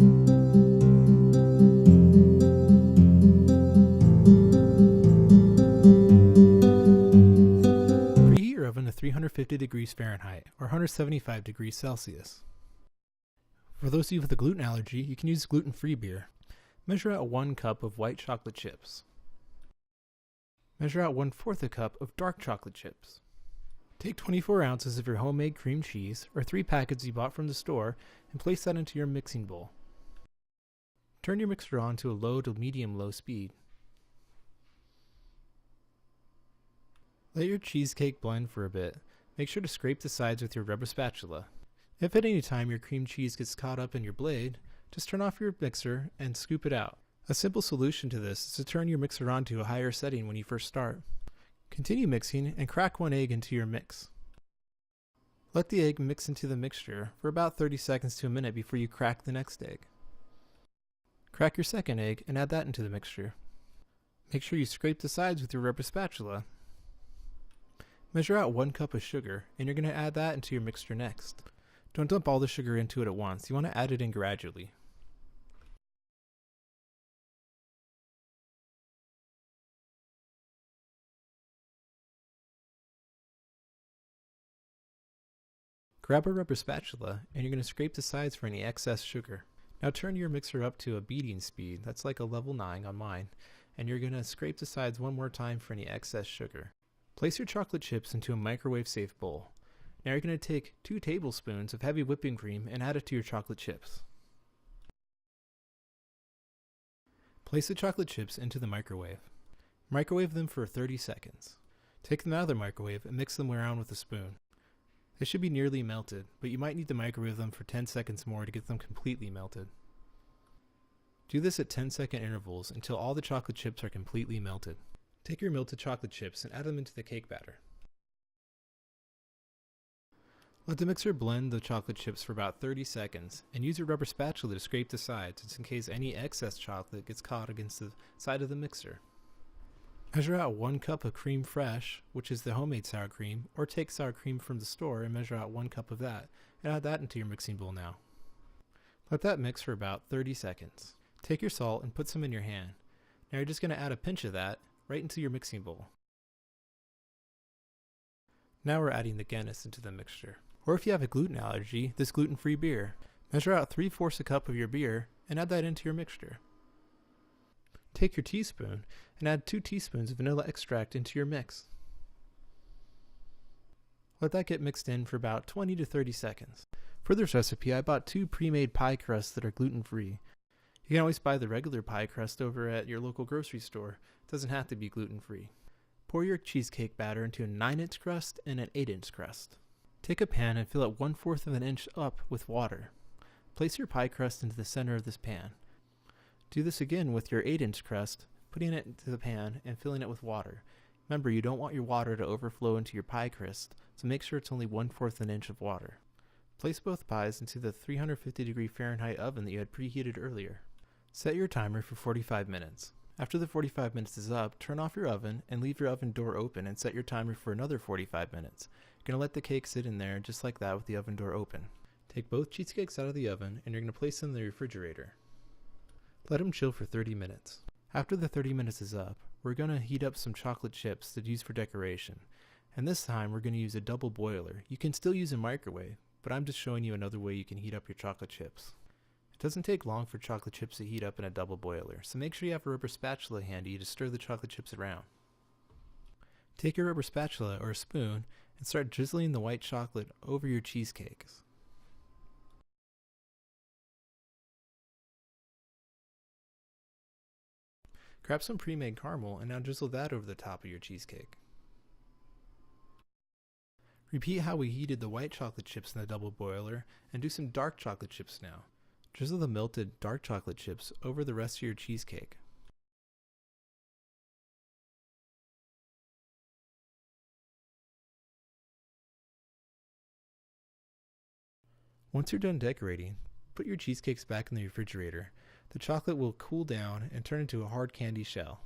Preheat your oven to 350 degrees Fahrenheit or 175 degrees Celsius. For those of you with a gluten allergy, you can use gluten-free beer. Measure out 1 cup of white chocolate chips. Measure out 1/4 a cup of dark chocolate chips. Take 24 ounces of your homemade cream cheese or 3 packets you bought from the store and place that into your mixing bowl. Turn your mixer on to a low to medium-low speed. Let your cheesecake blend for a bit. Make sure to scrape the sides with your rubber spatula. If at any time your cream cheese gets caught up in your blade, just turn off your mixer and scoop it out. A simple solution to this is to turn your mixer on to a higher setting when you first start. Continue mixing and crack 1 egg into your mix. Let the egg mix into the mixture for about 30 seconds to a minute before you crack the next egg. Crack your second egg and add that into the mixture. Make sure you scrape the sides with your rubber spatula. Measure out 1 cup of sugar and you're going to add that into your mixture next. Don't dump all the sugar into it at once. You want to add it in gradually. Grab a rubber spatula and you're going to scrape the sides for any excess sugar. Now turn your mixer up to a beating speed, that's like a level 9 on mine, and you're going to scrape the sides one more time for any excess sugar. Place your chocolate chips into a microwave safe bowl. Now you're going to take 2 tablespoons of heavy whipping cream and add it to your chocolate chips. Place the chocolate chips into the microwave. Microwave them for 30 seconds. Take them out of the microwave and mix them around with a spoon. They should be nearly melted, but you might need to microwave them for 10 seconds more to get them completely melted. Do this at 10-second intervals until all the chocolate chips are completely melted. Take your melted chocolate chips and add them into the cake batter. Let the mixer blend the chocolate chips for about 30 seconds and use your rubber spatula to scrape the sides just in case any excess chocolate gets caught against the side of the mixer. Measure out 1 cup of creme fraiche, which is the homemade sour cream, or take sour cream from the store and measure out 1 cup of that, and add that into your mixing bowl now. Let that mix for about 30 seconds. Take your salt and put some in your hand. Now you're just going to add a pinch of that right into your mixing bowl. Now we're adding the Guinness into the mixture. Or if you have a gluten allergy, this gluten-free beer. Measure out 3/4 a cup of your beer and add that into your mixture. Take your teaspoon and add 2 teaspoons of vanilla extract into your mix. Let that get mixed in for about 20 to 30 seconds. For this recipe, I bought 2 pre-made pie crusts that are gluten-free. You can always buy the regular pie crust over at your local grocery store. It doesn't have to be gluten-free. Pour your cheesecake batter into a 9-inch crust and an 8-inch crust. Take a pan and fill it 1/4 of an inch up with water. Place your pie crust into the center of this pan. Do this again with your 8-inch crust, putting it into the pan and filling it with water. Remember, you don't want your water to overflow into your pie crust, so make sure it's only 1/4 an inch of water. Place both pies into the 350 degree Fahrenheit oven that you had preheated earlier. Set your timer for 45 minutes. After the 45 minutes is up, turn off your oven and leave your oven door open and set your timer for another 45 minutes. You're going to let the cake sit in there just like that with the oven door open. Take both cheesecakes out of the oven and you're going to place them in the refrigerator. Let them chill for 30 minutes. After the 30 minutes is up, we're going to heat up some chocolate chips to use for decoration. And this time we're going to use a double boiler. You can still use a microwave, but I'm just showing you another way you can heat up your chocolate chips. It doesn't take long for chocolate chips to heat up in a double boiler, so make sure you have a rubber spatula handy to stir the chocolate chips around. Take your rubber spatula or a spoon and start drizzling the white chocolate over your cheesecakes. Grab some pre-made caramel and now drizzle that over the top of your cheesecake. Repeat how we heated the white chocolate chips in the double boiler and do some dark chocolate chips now. Drizzle the melted dark chocolate chips over the rest of your cheesecake. Once you're done decorating, put your cheesecakes back in the refrigerator. The chocolate will cool down and turn into a hard candy shell.